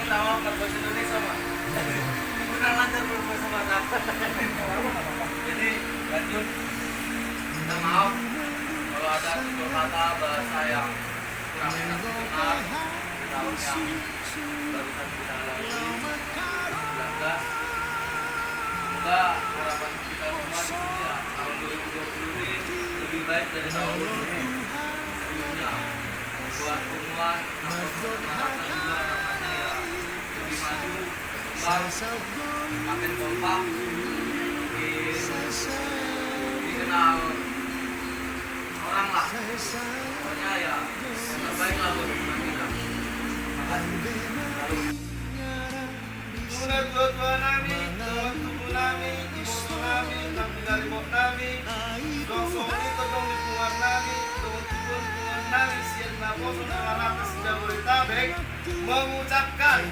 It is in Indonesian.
sama berbahasa Indonesia mah. Kurang lancar berbahasa Batak. Jadi lanjut, minta maaf kalau ada tutur kata bahasa yang kurang enak didengar di tahun yang barusan kita lalui 2019. Semoga harapan kita semua di sini ya tahun 2020 ini lebih baik dari tahun 2020 sebelumnya. Buat temuan atau harapan juga harapannya ya lebih maju, berkembang, makin kompak, dikenal orang lah. Pokoknya ya yang terbaik lah buat teman kita. Makasih. Lalu. Tunai Tuhan nami, Tuhan tubuh nami, ibu nami, kami dari bok nami, dosong itu dong di luar nami, Tuhan nami, sian nabo, saudara lakas Jabodetabek, mengucapkan